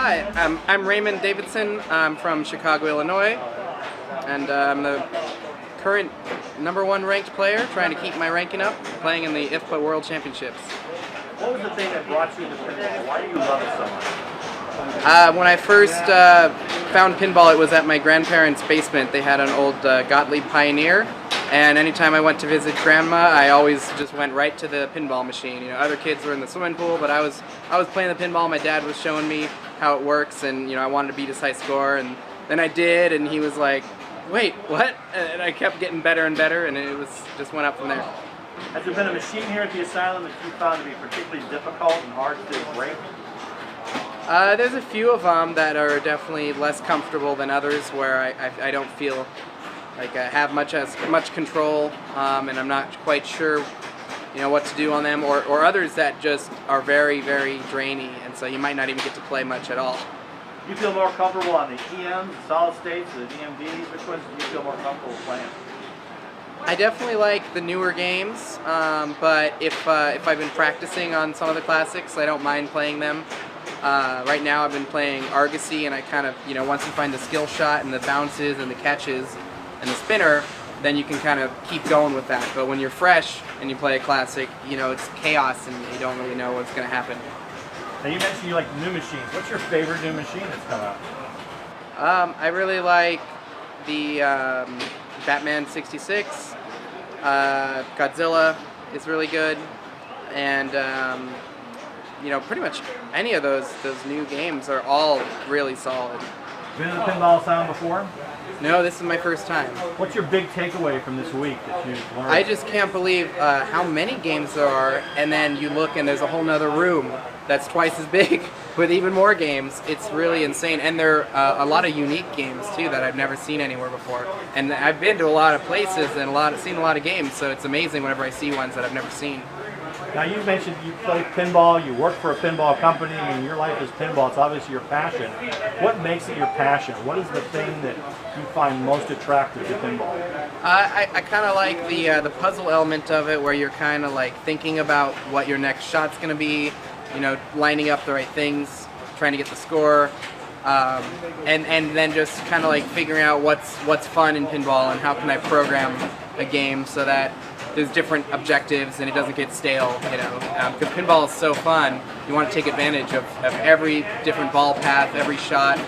Hi, I'm Raymond Davidson. I'm from Chicago, Illinois, and I'm the current #1 ranked player, trying to keep my ranking up, playing in the IFPA World Championships. What was the thing that brought you to pinball? Why do you love it so much? When I first found pinball, it was at my grandparents' basement. They had an old Gottlieb Pioneer, and anytime I went to visit Grandma, I always just went right to the pinball machine. You know, other kids were in the swimming pool, but I was playing the pinball. My dad was showing me how it works, and I wanted to beat his high score, and then I did, and he was like, "Wait, what?" And I kept getting better and better, and it just went up from there. Has there been a machine here at the asylum that you found to be particularly difficult and hard to break? There's a few of them that are definitely less comfortable than others, where I don't feel like I have much control, and I'm not quite sure what to do on them, or others that just are very, very drainy, and so you might not even get to play much at all. You feel more comfortable on the EMs, the solid states, or the DMDs? Which ones do you feel more comfortable playing? I definitely like the newer games, but if I've been practicing on some of the classics, I don't mind playing them. Right now I've been playing Argosy, and I kind of, once you find the skill shot and the bounces and the catches and the spinner, then you can kind of keep going with that. But when you're fresh and you play a classic, it's chaos and you don't really know what's going to happen. Now you mentioned you like new machines. What's your favorite new machine that's come out? I really like the Batman 66. Godzilla is really good, and pretty much any of those new games are all really solid. Been to the Pinball Asylum before? No, this is my first time. What's your big takeaway from this week that you've learned? I just can't believe how many games there are, and then you look and there's a whole nother room that's twice as big with even more games. It's really insane, and there are a lot of unique games too that I've never seen anywhere before. And I've been to a lot of places and seen a lot of games, so it's amazing whenever I see ones that I've never seen. Now you mentioned you play pinball, you work for a pinball company, and your life is pinball. It's obviously your passion. What makes it your passion? What is the thing that you find most attractive to pinball? I kind of like the puzzle element of it, where you're kind of like thinking about what your next shot's going to be, lining up the right things, trying to get the score, and then just kind of like figuring out what's fun in pinball and how can I program a game so that there's different objectives and it doesn't get stale, because pinball is so fun. You want to take advantage of every different ball path, every shot,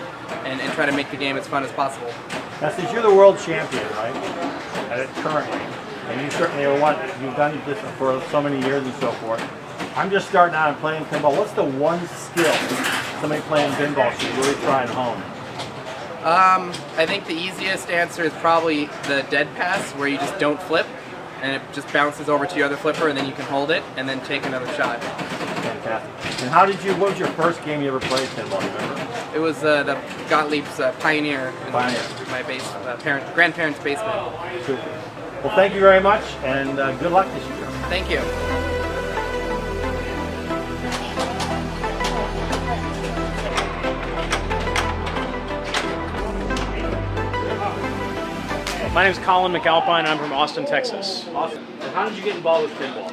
and try to make the game as fun as possible. Now, since you're the world champion, right, currently, and you certainly are you've done this for so many years and so forth, I'm just starting out and playing pinball. What's the one skill somebody playing pinball should really try and hone? I think the easiest answer is probably the dead pass, where you just don't flip, and it just bounces over to your other flipper, and then you can hold it and then take another shot. Fantastic. And what was your first game you ever played pinball, remember? It was the Gottlieb's Pioneer in my grandparents' basement. Super. Well, thank you very much, and good luck this year. Thank you. My name is Colin McAlpine. I'm from Austin, Texas. Awesome. And how did you get involved with pinball?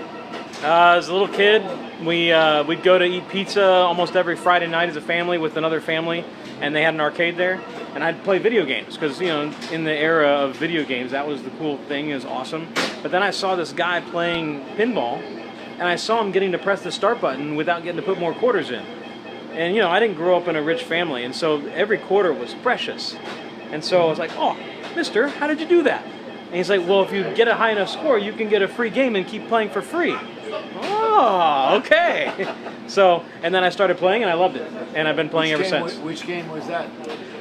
As a little kid, we'd go to eat pizza almost every Friday night as a family with another family, and they had an arcade there. And I'd play video games because, in the era of video games, that was the cool thing. It was awesome. But then I saw this guy playing pinball, and I saw him getting to press the start button without getting to put more quarters in. And, I didn't grow up in a rich family, and so every quarter was precious. And so I was like, "Oh, mister, how did you do that?" And he's like, "Well, if you get a high enough score, you can get a free game and keep playing for free." Oh, okay. So, and then I started playing, and I loved it. And I've been playing ever since. Which game was that?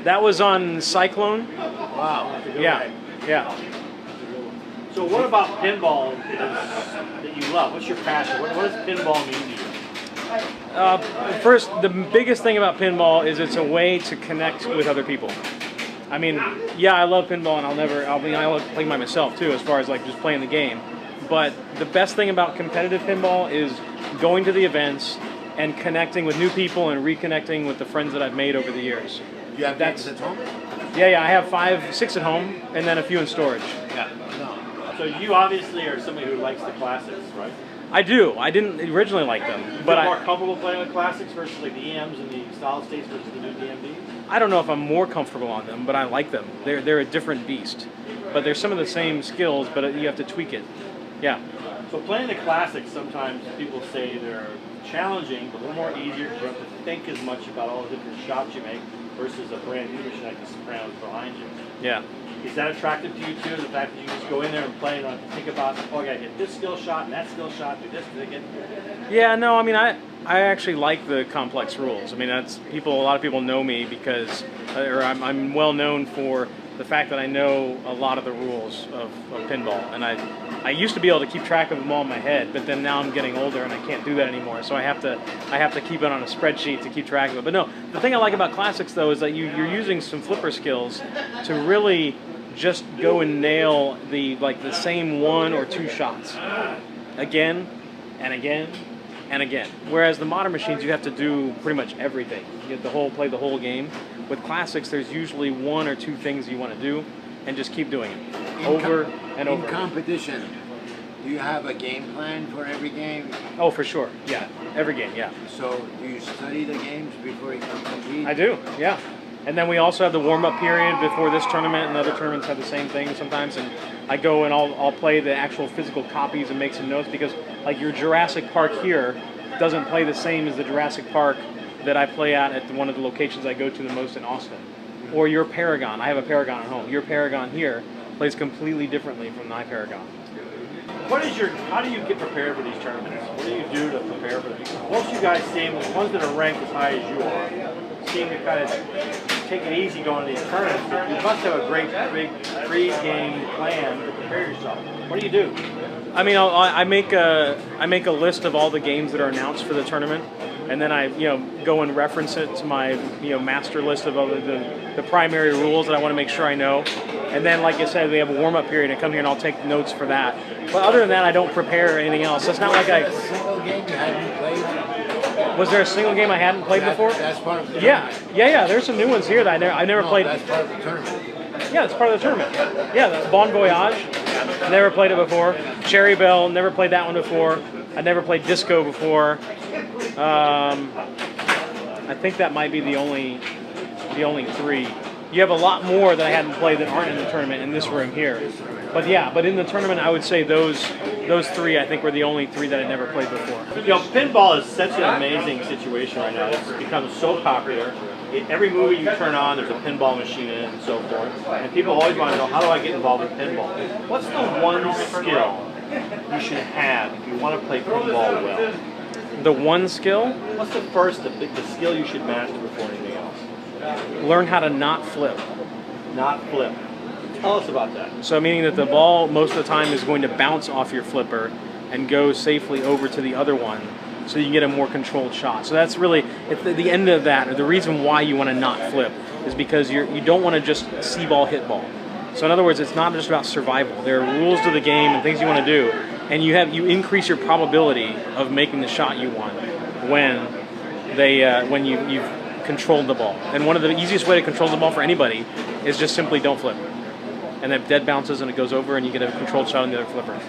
That was on Cyclone. Wow. Yeah, yeah. So what about pinball that you love? What's your passion? What does pinball mean to you? First, the biggest thing about pinball is it's a way to connect with other people. I mean, yeah, I love pinball, and I love playing by myself too, as far as like just playing the game. But the best thing about competitive pinball is going to the events and connecting with new people and reconnecting with the friends that I've made over the years. You have games at home? Yeah, I have 6 at home, and then a few in storage. Yeah. So you obviously are somebody who likes the classics, right? I do. I didn't originally like them, But but more comfortable playing with classics versus like the EMs and the solid states versus the new DMDs? I don't know if I'm more comfortable on them, but I like them. They're a different beast. But they're some of the same skills, but you have to tweak it. Yeah. So playing the classics, sometimes people say they're challenging, but a little more easier because you don't have to think as much about all the different shots you make versus a brand new machine like the Sopranos behind you. Yeah. Is that attractive to you too? The fact that you just go in there and play and don't have to think about, oh, I gotta hit this skill shot and that skill shot, do this, do again. Yeah, no, I mean, I actually like the complex rules. I mean, a lot of people know me because, or I'm well known for the fact that I know a lot of the rules of pinball. And I used to be able to keep track of them all in my head, but then now I'm getting older and I can't do that anymore. So I have to keep it on a spreadsheet to keep track of it. But no, the thing I like about classics though is that you're using some flipper skills to really just go and nail the same one or two shots again and again and again. Whereas the modern machines, you have to do pretty much everything. You have to play the whole game. With classics, there's usually one or two things you want to do, and just keep doing it over and over. In competition, do you have a game plan for every game? Oh, for sure. Yeah, every game. Yeah. So do you study the games before you come compete? I do. Yeah. And then we also have the warm-up period before this tournament, and other tournaments have the same thing sometimes. And I go and I'll play the actual physical copies and make some notes because, like, your Jurassic Park here doesn't play the same as the Jurassic Park that I play at one of the locations I go to the most in Austin. Or your Paragon. I have a Paragon at home. Your Paragon here plays completely differently from my Paragon. How do you get prepared for these tournaments? What do you do to prepare for these? Most of you guys seem, the ones that are ranked as high as you are, seem to kind of take it easy going to these tournaments. But you must have a great big pre-game plan to prepare yourself. What do you do? I mean, I make a list of all the games that are announced for the tournament, and then I go and reference it to my master list of all the primary rules that I want to make sure I know. And then, like I said, we have a warm-up period, and I come here and I'll take notes for that. But other than that, I don't prepare anything else. It's not like a single game you hadn't played? Was there a single game I hadn't played before? That's part of the tournament. Yeah. There's some new ones here that I never played. That's part of the tournament. Yeah, it's part of the tournament. Yeah, the Bon Voyage. Never played it before. Cherry Bell. Never played that one before. I never played Disco before. I think that might be the only three. You have a lot more that I hadn't played that aren't in the tournament in this room here. But yeah, but in the tournament, I would say those three, I think, were the only three that I'd never played before. Pinball is such an amazing situation right now. It's become so popular. Every movie you turn on, there's a pinball machine in it and so forth. And people always want to know, how do I get involved with pinball? What's the one skill you should have if you want to play pinball well? The one skill? What's the skill you should master before anything else? Learn how to not flip. Not flip. Tell us about that. So meaning that the ball most of the time is going to bounce off your flipper and go safely over to the other one so you can get a more controlled shot. So that's really, at the end of that, or the reason why you want to not flip is because you don't want to just see ball, hit ball. So in other words, it's not just about survival. There are rules to the game and things you want to do, and you increase your probability of making the shot you want when you've controlled the ball. And one of the easiest way to control the ball for anybody is just simply don't flip. And then dead bounces and it goes over and you get a controlled shot on the other flipper.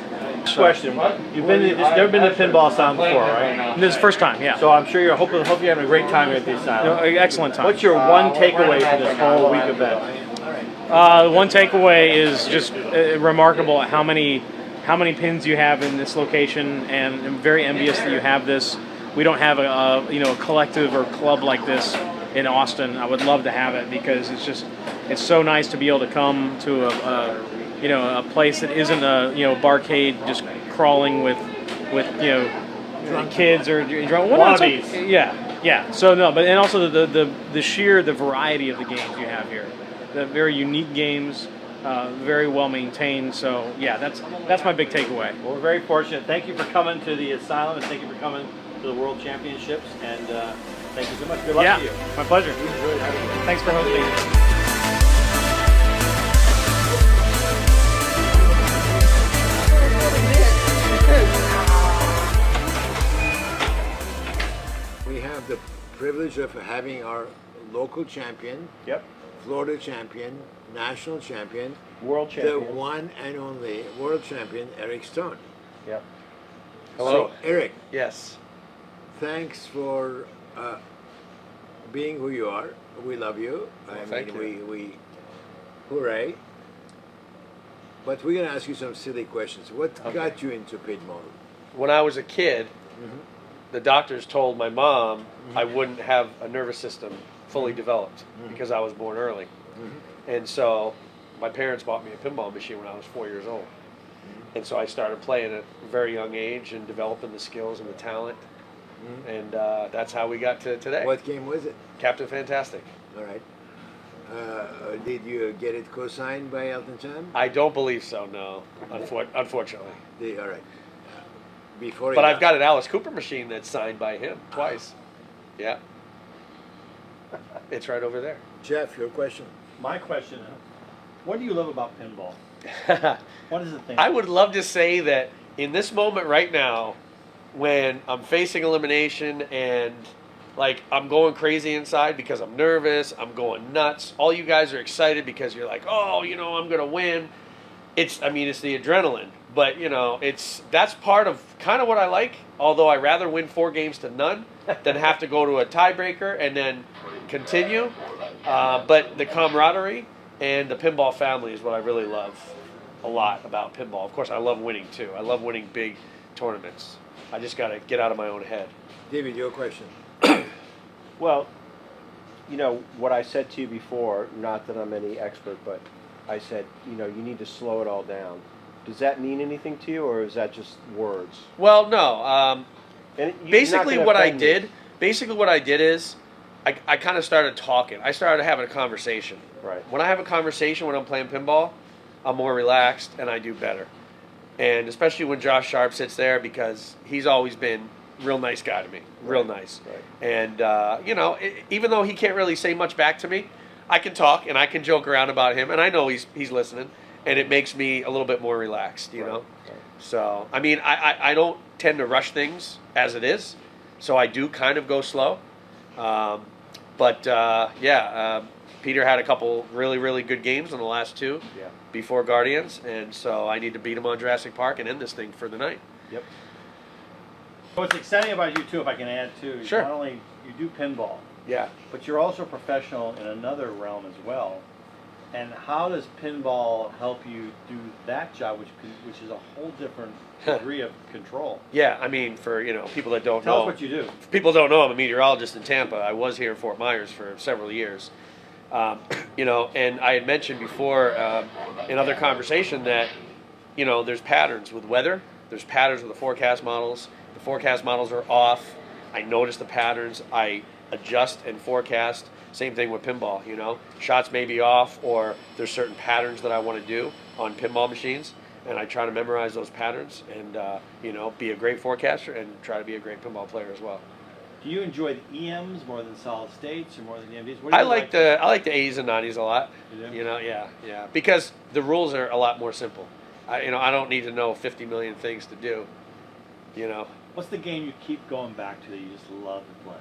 Question: you've never been to Pinball Asylum before, right? This is the first time, yeah. So I'm sure hope you're having a great time at the asylum. Excellent time. What's your one takeaway from this whole week event? One takeaway is just remarkable at how many pins you have in this location, and I'm very envious that you have this. We don't have a collective or club like this in Austin. I would love to have it because it's so nice to be able to come to a place that isn't a barcade just crawling with drunk kids or drunk wannabes. Yeah. So no, but and also the sheer variety of the games you have here, the very unique games, very well maintained. So yeah, that's my big takeaway. Well, we're very fortunate. Thank you for coming to the asylum, and thank you for coming to the World Championships. And thank you so much. Good luck to you. My pleasure. We enjoyed having you. Thanks for hosting. We have the privilege of having our local champion, Yep. Florida champion, national champion, World the champion. one and only world champion, Eric Stone. Yep. Hello. So, Eric, Yes. thanks for being who you are. We love you. Thank you. We hooray. But we're going to ask you some silly questions. What got you into pinball? When I was a kid, the doctors told my mom I wouldn't have a nervous system fully developed because I was born early. And so my parents bought me a pinball machine when I was 4 years old. And so I started playing at a very young age and developing the skills and the talent. And that's how we got to today. What game was it? Captain Fantastic. All right. Did you get it co-signed by Elton John? I don't believe so, no, unfortunately. All right. Before. But I've got an Alice Cooper machine that's signed by him twice. Yeah. It's right over there. Jeff, your question. My question: what do you love about pinball? What is the thing? I would love to say that in this moment right now, when I'm facing elimination and like I'm going crazy inside because I'm nervous, I'm going nuts. All you guys are excited because you're like, oh, I'm gonna win. It's the adrenaline, but that's part of kind of what I like. Although I rather win 4 games to none than have to go to a tiebreaker and then continue. But the camaraderie and the pinball family is what I really love a lot about pinball. Of course, I love winning too. I love winning big tournaments. I just got to get out of my own head. David, your question. Well, what I said to you before, not that I'm any expert, but I said, you need to slow it all down. Does that mean anything to you, or is that just words? Well, no. And Basically what I did is I kind of started talking. I started having a conversation. Right. When I have a conversation when I'm playing pinball, I'm more relaxed and I do better. And especially when Josh Sharp sits there, because he's always been a real nice guy to me, real nice. Right. And even though he can't really say much back to me, I can talk and I can joke around about him, and I know he's listening, and it makes me a little bit more relaxed, you know. Right. So I don't tend to rush things as it is, so I do kind of go slow. Peter had a couple really, really good games in the last 2 before Guardians, and so I need to beat him on Jurassic Park and end this thing for the night. Yep. What's exciting about you too, if I can add too, is Sure. not only you do pinball, Yeah. but you're also a professional in another realm as well. And how does pinball help you do that job, which is a whole different degree of control? Yeah, for people that don't Tell know. us what you do. If people don't know, I'm a meteorologist in Tampa. I was here in Fort Myers for several years. And I had mentioned before in other conversation that, there's patterns with weather. There's patterns with the forecast models. The forecast models are off. I notice the patterns. I adjust and forecast. Same thing with pinball, Shots may be off, or there's certain patterns that I want to do on pinball machines. And I try to memorize those patterns and, be a great forecaster and try to be a great pinball player as well. Do you enjoy the EMs more than solid states or more than the MDs? What do you I like the 80s and 90s a lot. You do? Yeah. Because the rules are a lot more simple. I don't need to know 50 million things to do. What's the game you keep going back to that you just love to play?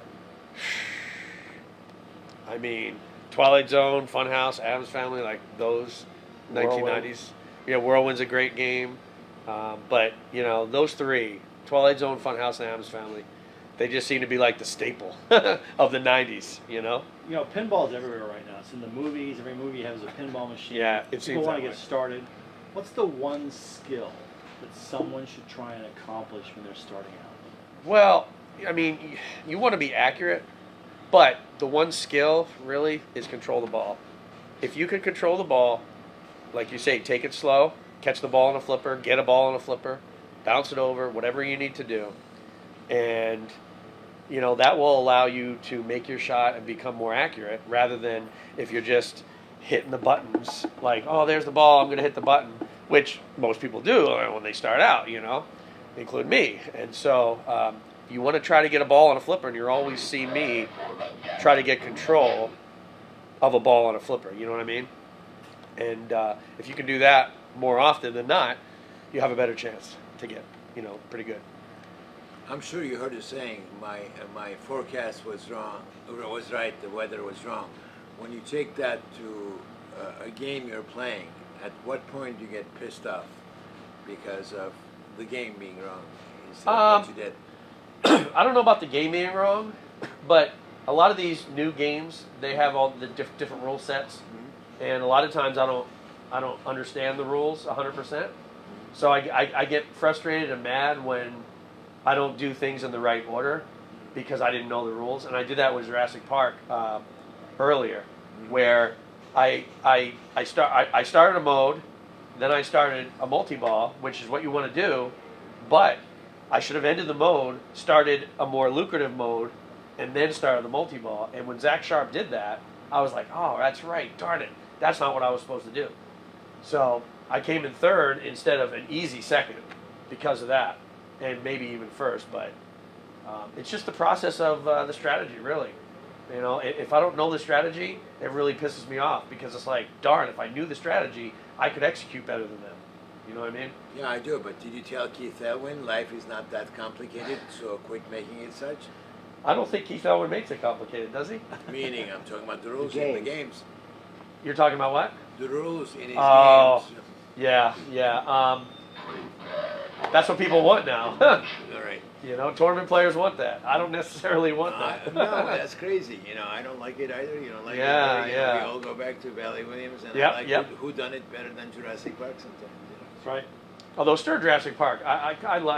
Twilight Zone, Funhouse, Addams Family, like those 1990s. Yeah, Whirlwind's a great game. But those 3, Twilight Zone, Funhouse, and Addams Family, they just seem to be like the staple of the 90s, Pinball's everywhere right now. It's in the movies. Every movie has a pinball machine. Yeah, it seems People want that to way. get started. What's the one skill that someone should try and accomplish when they're starting out? Well, you want to be accurate, but the one skill really is control the ball. If you can control the ball, like you say, take it slow, catch the ball on a flipper, get a ball on a flipper, bounce it over, whatever you need to do. And, that will allow you to make your shot and become more accurate rather than if you're just hitting the buttons like, oh, there's the ball, I'm going to hit the button, which most people do when they start out, including me. And so you want to try to get a ball on a flipper, and you're always seeing me try to get control of a ball on a flipper, you know what I mean? And if you can do that more often than not, you have a better chance to get, pretty good. I'm sure you heard it saying my forecast was wrong, or was right, the weather was wrong. When you take that to a game you're playing, at what point do you get pissed off because of the game being wrong? instead of what you did? I don't know about the game being wrong, but a lot of these new games, they have all the different rule sets, and a lot of times I don't understand the rules 100%. So I get frustrated and mad when I don't do things in the right order because I didn't know the rules. And I did that with Jurassic Park earlier, where I started a mode, then I started a multi-ball, which is what you want to do, but I should have ended the mode, started a more lucrative mode, and then started the multi-ball. And when Zach Sharp did that, I was like, oh, that's right, darn it. That's not what I was supposed to do. So I came in third instead of an easy second because of that, and maybe even first. But it's just the process of the strategy, really. You know, if I don't know the strategy, it really pisses me off because it's like, darn, if I knew the strategy, I could execute better than them. You know what I mean? Yeah, I do. But did you tell Keith Elwin life is not that complicated, so quit making it such? I don't think Keith Elwin makes it complicated, does he? Meaning, I'm talking about the rules in the games. You're talking about what? The rules in his Oh, games. yeah. That's what people want now. All right. You know, tournament players want that. I don't necessarily want that. No, that's crazy. You know, I don't like it either. You don't like Yeah, it either. You yeah. know, we all go back to Valley Williams, and Yep, I like yep. who done it better than Jurassic Park sometimes. You know? That's right. Although Stir Jurassic Park, I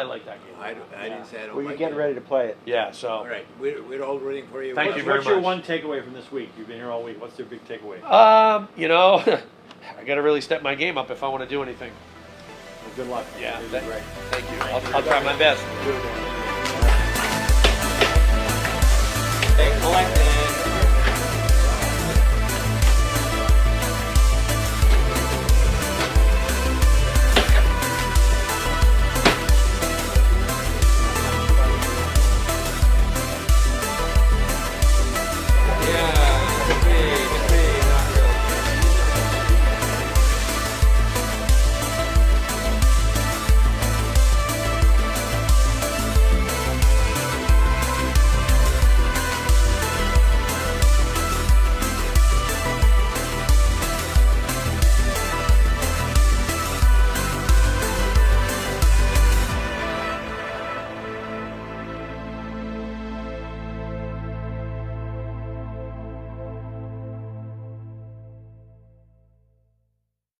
like that game. I didn't say I don't Well, you're like getting it. ready to play it. Yeah, so. All right, we're all rooting for you. Thank you very What's your much. one takeaway from this week? You've been here all week. What's your big takeaway? You know, I got to really step my game up if I want to do anything. Well, good luck. Yeah, You did great. thank you. I'll try my best. Good.